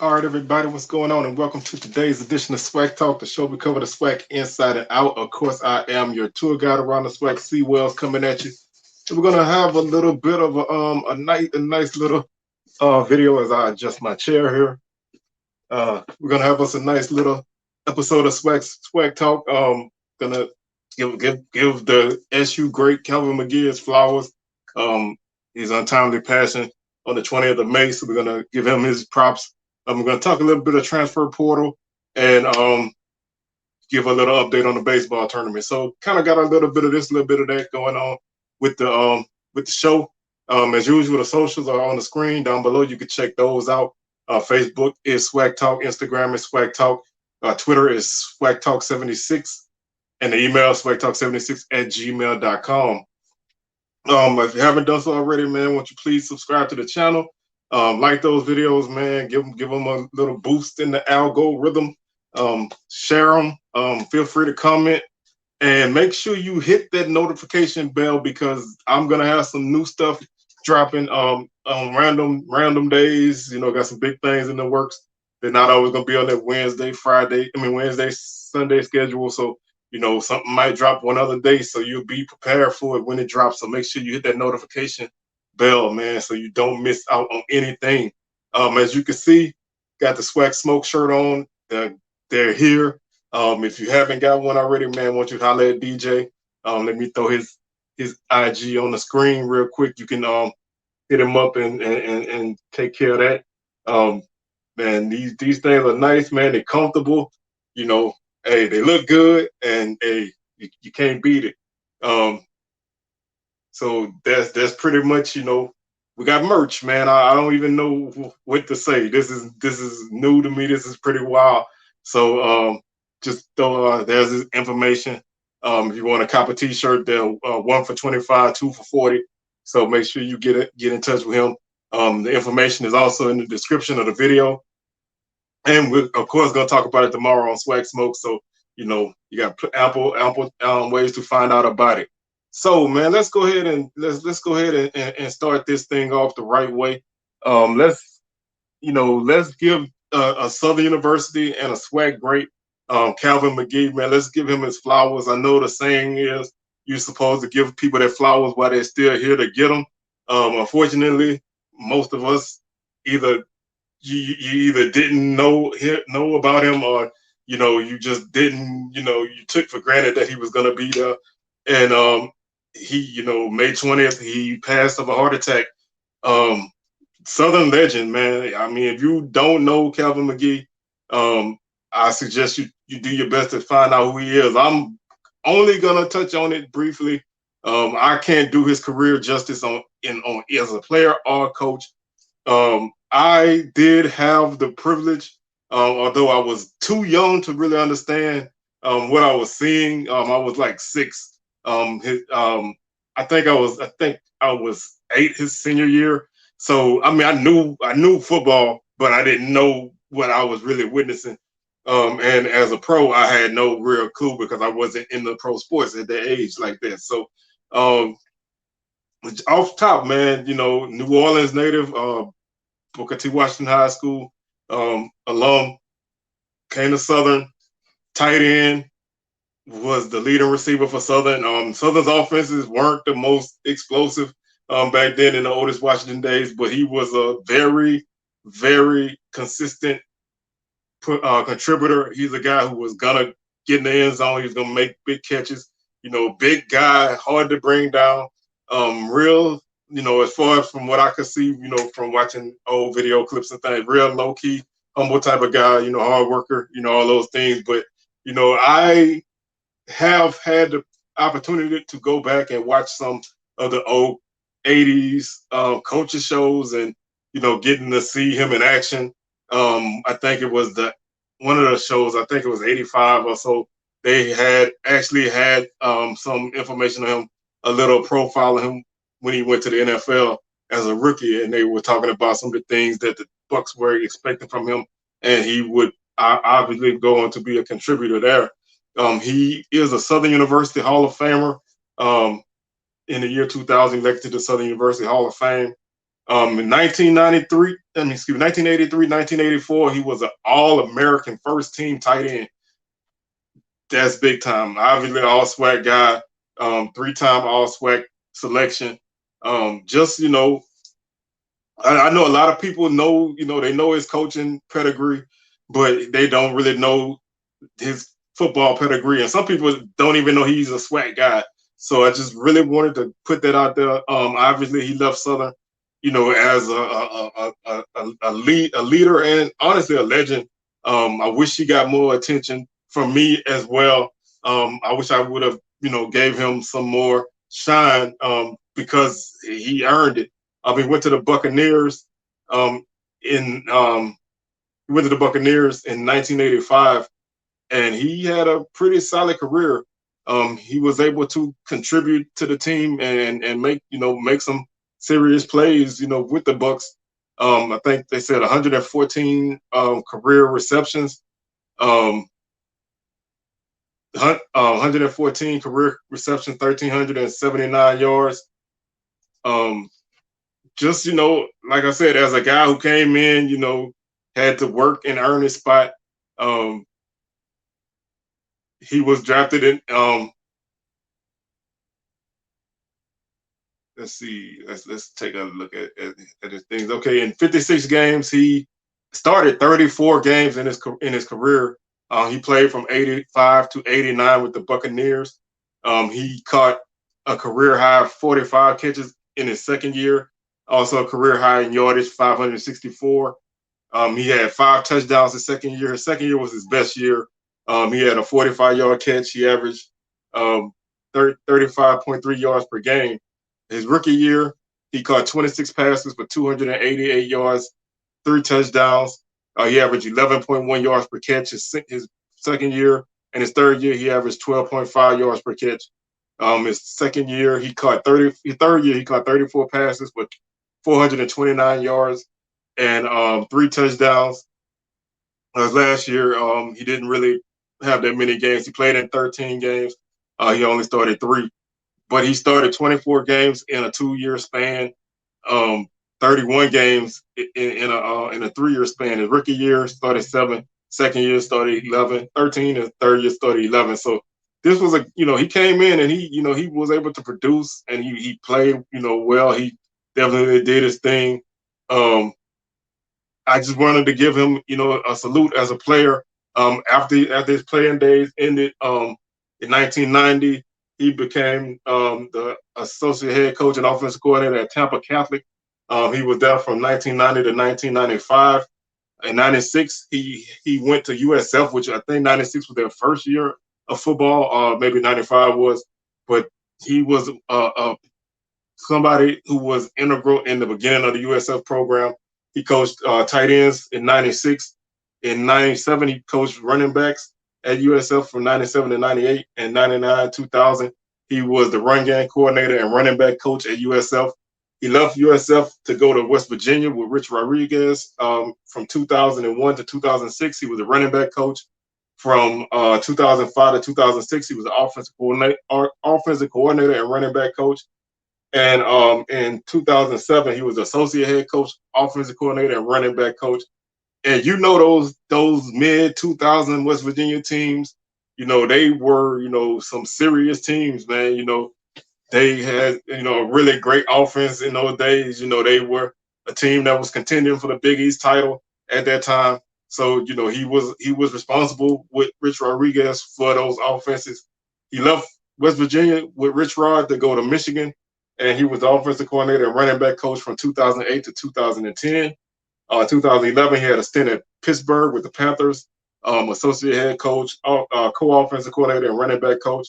All right, everybody, what's going on? And welcome to today's edition of Swag Talk, the show we cover the swag inside and out. Of course, I am your tour guide around the swag, C Wells, coming at you. And we're gonna have a little bit of a nice little video as I adjust my chair here. We're gonna have us a nice little episode of Swag Talk. Gonna give the SU great Calvin Magee his flowers. His untimely passing on the 20th of May, so we're gonna give him his props. We're gonna talk a little bit of transfer portal and give a little update on the baseball tournament. So kind of got a little bit of this, a little bit of that going on with the show. As usual, the socials are on the screen down below. You can check those out. Facebook is Swag Talk, Instagram is Swag Talk, Twitter is Swag Talk 76, and the email is swagtalk76@gmail.com. If you haven't done so already, man, won't you please subscribe to the channel? Like those videos, man. Give them a little boost in the algorithm. Share them. Feel free to comment. And make sure you hit that notification bell because I'm gonna have some new stuff dropping on random days. You know, got some big things in the works. They're not always gonna be on that Wednesday, Sunday schedule. So you know, something might drop one other day, so you'll be prepared for it when it drops. So make sure you hit that notification bell, man, so you don't miss out on anything. As you can see, got the Swag Smoke shirt on. They're here. If you haven't got one already, man, won't you holler at DJ? Let me throw his IG on the screen real quick. You can hit him up and take care of that. Man, these things are nice, man. They're comfortable. You know, hey, they look good, and hey, you can't beat it. So that's pretty much, you know, we got merch, man. I don't even know what to say. This is new to me. This is pretty wild. So just there's this information. If you want a copper T-shirt, they're one for 25, two for 40. So make sure you get in touch with him. The information is also in the description of the video, and we're of course gonna talk about it tomorrow on Swag Smoke. So you know you got ample ways to find out about it. So man, let's go ahead and start this thing off the right way. Let's give a Southern University and a swag great, Calvin Magee, man. Let's give him his flowers. I know the saying is you're supposed to give people their flowers while they're still here to get them. Unfortunately, most of us either you either didn't know about him, or you know you just didn't, you know, you took for granted that he was going to be there. And he, you know, May 20th, he passed of a heart attack. Southern legend, man. I mean, if you don't know Calvin Magee, I suggest you do your best to find out who he is. I'm only gonna touch on it briefly. I can't do his career justice on as a player or coach. I did have the privilege, although I was too young to really understand what I was seeing. I was like 6. I think I was 8 his senior year. So I mean, I knew football, but I didn't know what I was really witnessing. And as a pro, I had no real clue because I wasn't in the pro sports at that age like that. So off top, man, you know, New Orleans native, Booker T. Washington High School alum, came to Southern, tight end, was the leading receiver for Southern. Southern's offenses weren't the most explosive back then in the Otis Washington days, but he was a very, very consistent contributor. He's a guy who was gonna get in the end zone. He was gonna make big catches. You know, big guy, hard to bring down. Real, you know, as far as from what I could see, you know, from watching old video clips and things, real low key, humble type of guy. You know, hard worker. You know, all those things. But you know, I have had the opportunity to go back and watch some of the old 80s coaches shows, and you know, getting to see him in action. I think it was one of the shows, I think it was 85 or so, they had actually had some information on him, a little profile of him when he went to the NFL as a rookie, and they were talking about some of the things that the Bucks were expecting from him, and he would obviously go on to be a contributor there. He is a Southern University Hall of Famer. In the year 2000, elected to the Southern University Hall of Fame. In 1993, 1983, 1984, he was an All-American first team tight end. That's big time. Obviously, an all-SWAC guy, three-time all-SWAC selection. Just, I know a lot of people know, they know his coaching pedigree, but they don't really know his football pedigree. And some people don't even know he's a SWAC guy. So I just really wanted to put that out there. Obviously, he left Southern, as a leader and honestly a legend. I wish he got more attention from me as well. I wish I would have, gave him some more shine because he earned it. He went to the Buccaneers in he went to the Buccaneers in 1985, and he had a pretty solid career. He was able to contribute to the team and make some serious plays, with the Bucks. I think they said 114 career receptions, 114 career receptions, 1,379 yards. Just, like I said, as a guy who came in, had to work and earn his spot. He was drafted in. Let's see. Let's take a look at his things. Okay, in 56 games, he started 34 games in his career. He played from 85 to 89 with the Buccaneers. He caught a career high of 45 catches in his second year. Also a career high in yardage, 564. He had 5 touchdowns his second year. His second year was his best year. He had a 45-yard catch. He averaged 35.3 yards per game. His rookie year, he caught 26 passes for 288 yards, 3 touchdowns. He averaged 11.1 yards per catch his second year. And his third year, he averaged 12.5 yards per catch. His second year, he caught 34 passes for 429 yards and 3 touchdowns. Last year, he didn't really have that many games. He played in 13 games. He only started 3, but he started 24 games in a 2-year span, 31 games in a 3-year span. His rookie year started 7, second year started 11, 13, and third year started 11. So this was he came in and he was able to produce and he played, well. He definitely did his thing. I just wanted to give him, a salute as a player. After his playing days ended in 1990, he became the associate head coach and offensive coordinator at Tampa Catholic. He was there from 1990 to 1995. In 96, he went to USF, which I think 96 was their first year of football. Maybe 95 was, but he was somebody who was integral in the beginning of the USF program. He coached tight ends in 96. In 97, he coached running backs at USF from 97 to 98. And 99, 2000, he was the run game coordinator and running back coach at USF. He left USF to go to West Virginia with Rich Rodriguez. From 2001 to 2006, he was a running back coach. From 2005 to 2006, he was the offensive coordinator and running back coach. And in 2007, he was associate head coach, offensive coordinator, and running back coach. And those mid 2000 West Virginia teams, they were some serious teams, man. They had a really great offense in those days. They were a team that was contending for the Big East title at that time. So he was responsible with Rich Rodriguez for those offenses. He left West Virginia with Rich Rod to go to Michigan. And he was the offensive coordinator and running back coach from 2008 to 2010. 2011, he had a stint at Pittsburgh with the Panthers, associate head coach, co-offensive coordinator and running back coach.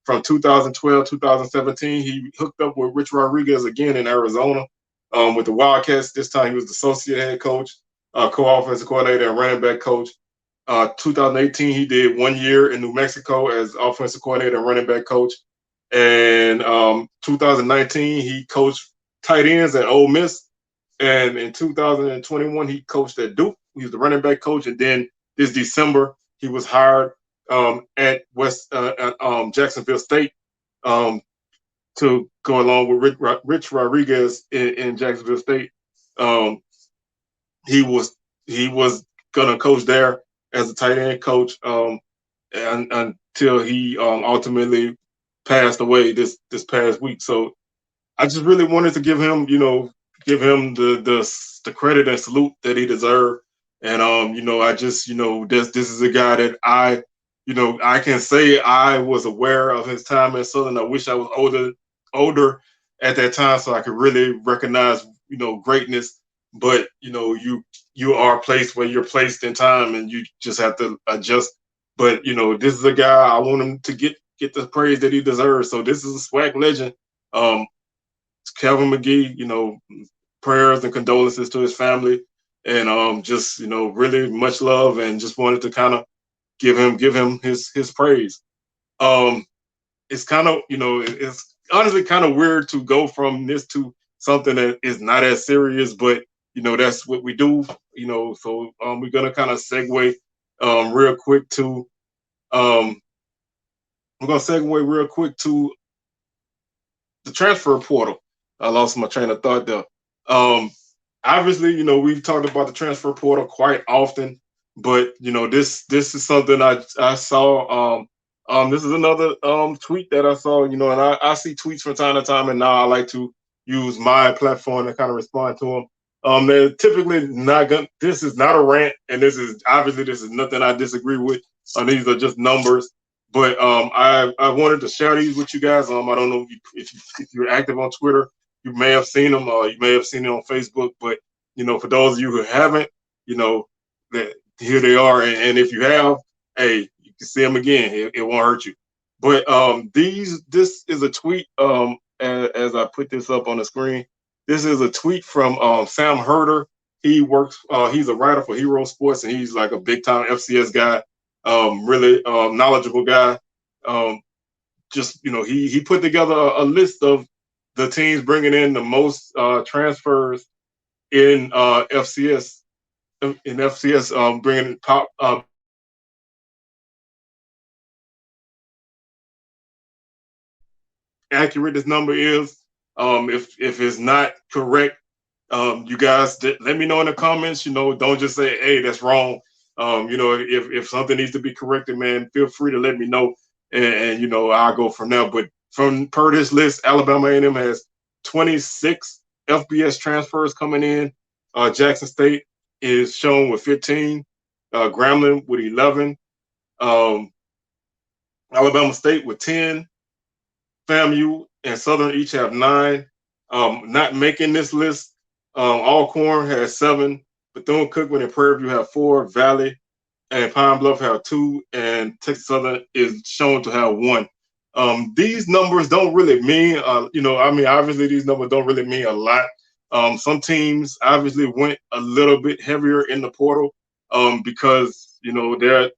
From 2012, 2017, he hooked up with Rich Rodriguez again in Arizona with the Wildcats. This time he was the associate head coach, co-offensive coordinator and running back coach. 2018, he did 1 year in New Mexico as offensive coordinator and running back coach. And 2019, he coached tight ends at Ole Miss. And in 2021, he coached at Duke. He was the running back coach. And then this December, he was hired at Jacksonville State to go along with Rich Rodriguez in Jacksonville State. Um, he was he was gonna coach there as a tight end coach, and until he ultimately passed away this past week. So I just really wanted to give him, give him the credit and salute that he deserved. And I just, this is a guy that I can say I was aware of his time at Southern. I wish I was older at that time so I could really recognize, greatness. But you are placed where you're placed in time, and you just have to adjust. But this is a guy I want him to get the praise that he deserves. So this is a SWAC legend. Um, Calvin Magee, prayers and condolences to his family, and just really much love, and just wanted to kind of give him his praise. Um, it's kind of it's honestly kind of weird to go from this to something that is not as serious, but that's what we do. So we're gonna kind of segue real quick to um, I'm gonna segue real quick to the transfer portal. I lost my train of thought there. Um, Obviously, we've talked about the transfer portal quite often, but this is something I saw. This is another tweet that I saw. And I see tweets from time to time, and now I like to use my platform to kind of respond to them. They're typically not going. This is not a rant, and this is nothing I disagree with. These are just numbers. But I wanted to share these with you guys. I don't know if you're active on Twitter, you may have seen them, you may have seen it on Facebook. But for those of you who haven't, that here they are. And if you have, hey, you can see them again. It won't hurt you. But this is a tweet. As I put this up on the screen, this is a tweet from Sam Herder. He works. He's a writer for Hero Sports, and he's like a big time FCS guy. Really knowledgeable guy. Just he put together a list of the teams bringing in the most transfers in FCS. In FCS, bringing top. Accurate this number is. If it's not correct, you guys let me know in the comments. Don't just say, "Hey, that's wrong." If something needs to be corrected, man, feel free to let me know, and I'll go from there. But per this list, Alabama A&M has 26 FBS transfers coming in. Jackson State is shown with 15. Grambling with 11. Um, Alabama State with 10. FAMU and Southern each have 9. Not making this list, Alcorn has 7. Bethune-Cookman and Prairie View have 4. Valley and Pine Bluff have 2, and Texas Southern is shown to have 1. These numbers don't really mean, obviously these numbers don't really mean a lot. Some teams obviously went a little bit heavier in the portal because they're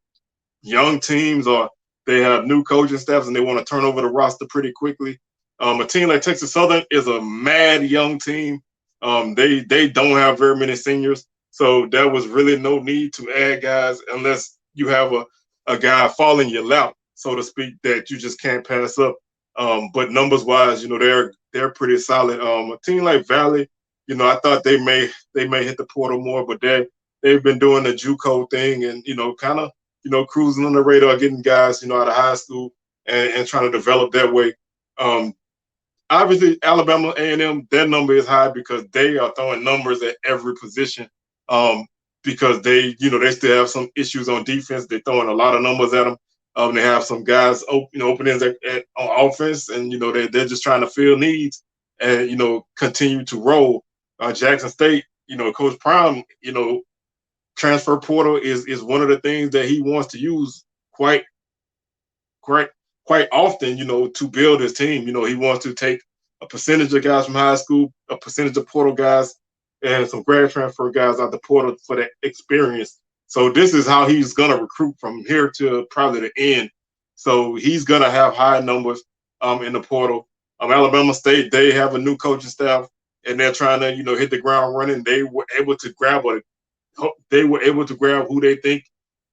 young teams, or they have new coaching staffs and they want to turn over the roster pretty quickly. A team like Texas Southern is a mad young team. They don't have very many seniors, so there was really no need to add guys unless you have a guy fall in your lap, so to speak, that you just can't pass up. But numbers wise, they're pretty solid. A team like Valley, I thought they may hit the portal more, but they've been doing the JUCO thing, and kind of cruising on the radar, getting guys out of high school and trying to develop that way. Obviously, Alabama A&M, their number is high because they are throwing numbers at every position. Because they still have some issues on defense. They're throwing a lot of numbers at them. They have some guys, openings on offense, and they're just trying to fill needs and continue to roll. Jackson State, Coach Prime, transfer portal is one of the things that he wants to use quite often, to build his team. He wants to take a percentage of guys from high school, a percentage of portal guys, and some grad transfer guys out the portal for that experience. So this is how he's gonna recruit from here to probably the end. So he's gonna have high numbers in the portal. Alabama State, they have a new coaching staff, and they're trying to hit the ground running. They were able to grab who they think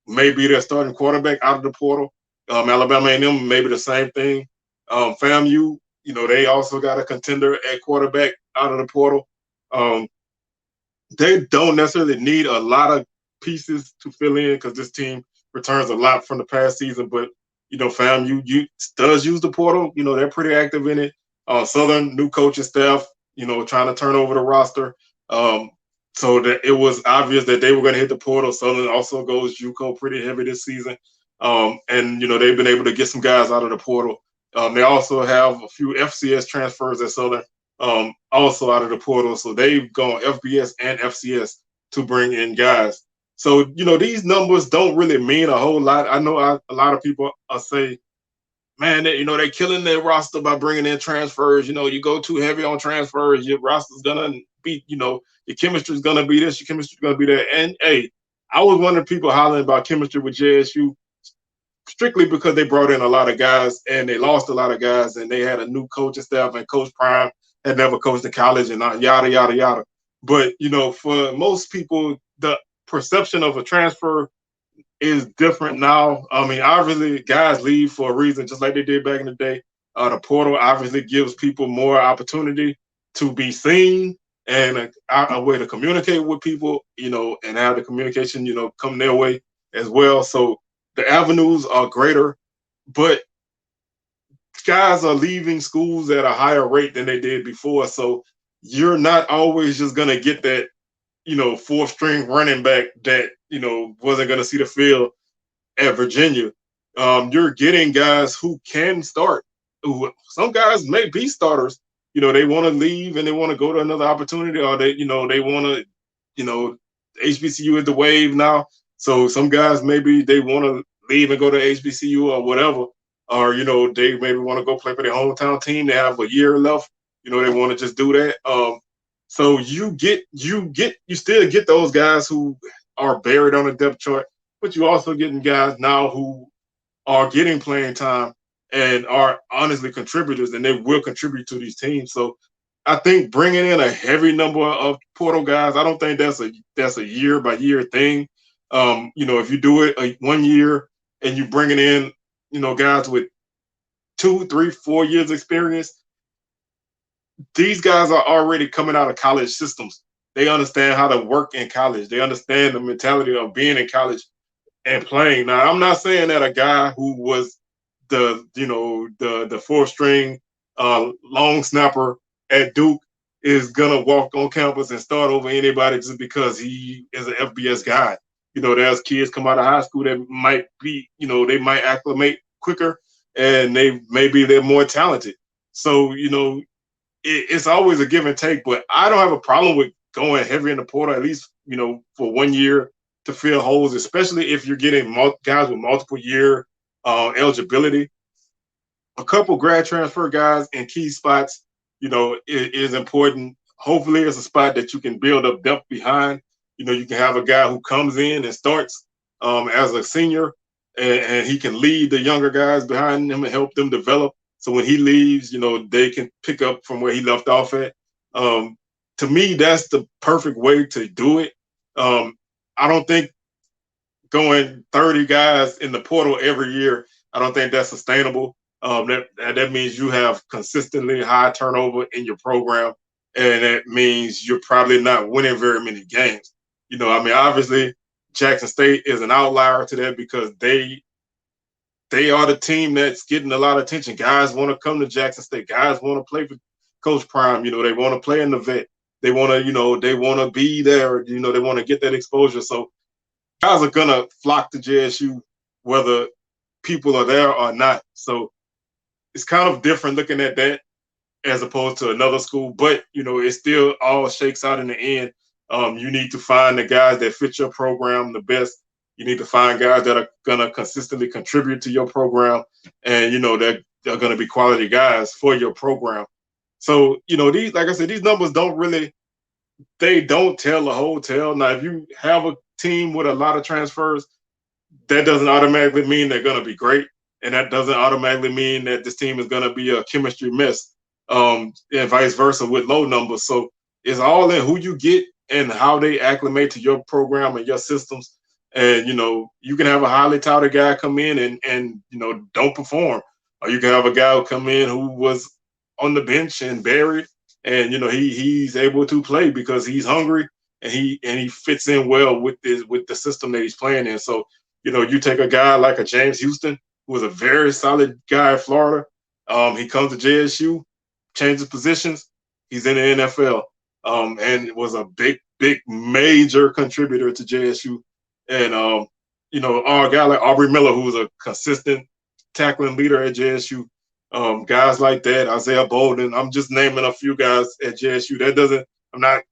may be their starting quarterback out of the portal. Alabama A&M, maybe the same thing. FAMU, They also got a contender at quarterback out of the portal. Um, they don't necessarily need a lot of pieces to fill in because this team returns a lot from the past season. But fam, you does use the portal. They're pretty active in it. Southern new coaching staff, trying to turn over the roster. So that it was obvious that they were going to hit the portal. Southern also goes JUCO pretty heavy this season, and they've been able to get some guys out of the portal. They also have a few FCS transfers at Southern, also out of the portal. So they've gone FBS and FCS to bring in guys. So, these numbers don't really mean a whole lot. I know a lot of people say, man, they're killing their roster by bringing in transfers. You go too heavy on transfers, your roster's going to be, your chemistry's going to be this, your chemistry's going to be that. And, hey, I was one of the people hollering about chemistry with JSU strictly because they brought in a lot of guys and they lost a lot of guys and they had a new coaching staff, and Coach Prime had never coached in college and yada, yada, yada. But, for most people, the perception of a transfer is different now. I mean, obviously, guys leave for a reason, just like they did back in the day. The portal obviously gives people more opportunity to be seen and a way to communicate with people, and have the communication, come their way as well. So the avenues are greater, but guys are leaving schools at a higher rate than they did before. So you're not always just going to get that, fourth string running back that, wasn't going to see the field at Virginia. You're getting guys who can start. Some guys may be starters. They want to leave and they want to go to another opportunity, or they want to, HBCU is the wave now. So some guys maybe they want to leave and go to HBCU or whatever, or they maybe want to go play for their hometown team. They have a year left. They want to just do that. So you still get those guys who are buried on the depth chart, but you also getting guys now who are getting playing time and are honestly contributors, and they will contribute to these teams. So I think bringing in a heavy number of portal guys, I don't think that's a year by year thing. If you do it 1 year and you bringing in, guys with 2, 3, 4 years experience, these guys are already coming out of college systems. They understand how to work in college. They understand the mentality of being in college and playing. Now, I'm not saying that a guy who was the fourth string long snapper at Duke is gonna walk on campus and start over anybody just because he is an FBS guy. There's kids come out of high school that might be, they might acclimate quicker and they're more talented. So, it's always a give and take, but I don't have a problem with going heavy in the portal, at least, for 1 year to fill holes, especially if you're getting guys with multiple year eligibility. A couple grad transfer guys in key spots, is important. Hopefully it's a spot that you can build up depth behind. You can have a guy who comes in and starts as a senior, and he can lead the younger guys behind him and help them develop. So when he leaves, they can pick up from where he left off at. To me, that's the perfect way to do it. I don't think going 30 guys in the portal every year, I don't think that's sustainable. That means you have consistently high turnover in your program, and that means you're probably not winning very many games. Obviously Jackson State is an outlier to that because they are the team that's getting a lot of attention. Guys want to come to Jackson State. Guys want to play for Coach Prime. They want to play in the vet. They want to, they want to be there. They want to get that exposure. So guys are gonna flock to JSU whether people are there or not. So it's kind of different looking at that as opposed to another school, but it still all shakes out in the end. You need to find the guys that fit your program the best. You need to find guys that are gonna consistently contribute to your program, and that they're gonna be quality guys for your program. So these, like I said, these numbers they don't tell the whole tale. Now, if you have a team with a lot of transfers, that doesn't automatically mean they're gonna be great, and that doesn't automatically mean that this team is gonna be a chemistry mess, and vice versa with low numbers. So it's all in who you get and how they acclimate to your program and your systems. And you can have a highly touted guy come in and don't perform, or you can have a guy who come in who was on the bench and buried, and he's able to play because he's hungry and he fits in well with the system that he's playing in. So you take a guy like a James Houston, who was a very solid guy at Florida. He comes to JSU, changes positions, he's in the NFL, and was a big major contributor to JSU. And our guy like Aubrey Miller, who was a consistent tackling leader at JSU. Guys like that, Isaiah Bolden. I'm just naming a few guys at JSU. That doesn't. I'm not,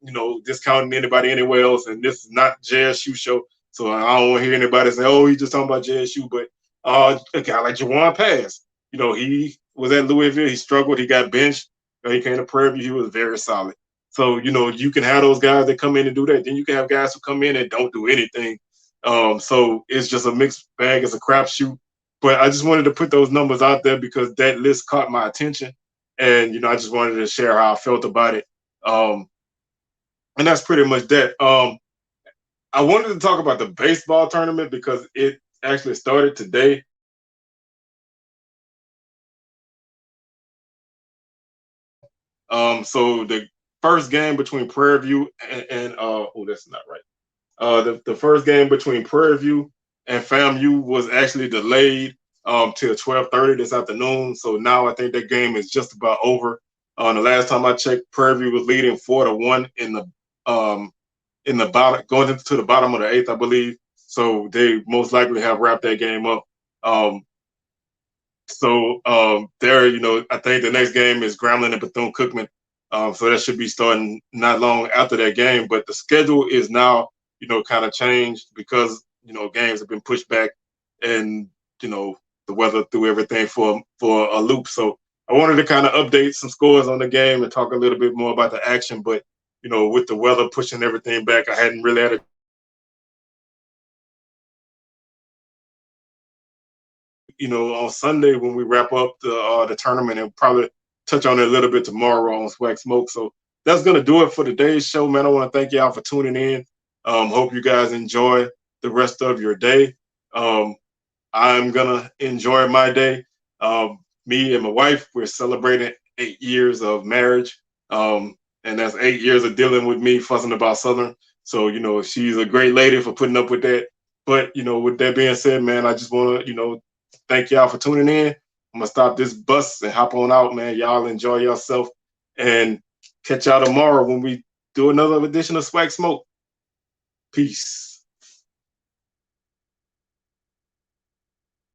discounting anybody anywhere else. And this is not JSU show, so I don't want to hear anybody say, "Oh, he's just talking about JSU." But a guy like Jawan Pass, he was at Louisville. He struggled. He got benched. He came to Prairie View. He was very solid. So you can have those guys that come in and do that. Then you can have guys who come in and don't do anything. So it's just a mixed bag. It's a crapshoot. But I just wanted to put those numbers out there because that list caught my attention, and I just wanted to share how I felt about it. And that's pretty much that. I wanted to talk about the baseball tournament because it actually started today. So the first game between Prairie View and oh, that's not right. The first game between Prairie View and FAMU was actually delayed till 12:30 this afternoon. So now I think that game is just about over. The last time I checked, Prairie View was leading 4-1 in the bottom, going into the bottom of the eighth, I believe. So they most likely have wrapped that game up. There, I think the next game is Grambling and Bethune-Cookman. So that should be starting not long after that game. But the schedule is now, kind of changed because, games have been pushed back and, the weather threw everything for a loop. So I wanted to kind of update some scores on the game and talk a little bit more about the action. But, with the weather pushing everything back, I hadn't really had a on Sunday when we wrap up the tournament, and probably touch on it a little bit tomorrow on Swag Smoke. So that's gonna do it for today's show, man. I want to thank y'all for tuning in. Hope you guys enjoy the rest of your day. I'm gonna enjoy my day. Me and my wife, we're celebrating 8 years of marriage, and that's 8 years of dealing with me fussing about Southern. So she's a great lady for putting up with that. But with that being said, man, I just want to thank y'all for tuning in. I'm gonna stop this bus and hop on out, man. Y'all enjoy yourself, and catch y'all tomorrow when we do another edition of Swag Smoke. Peace.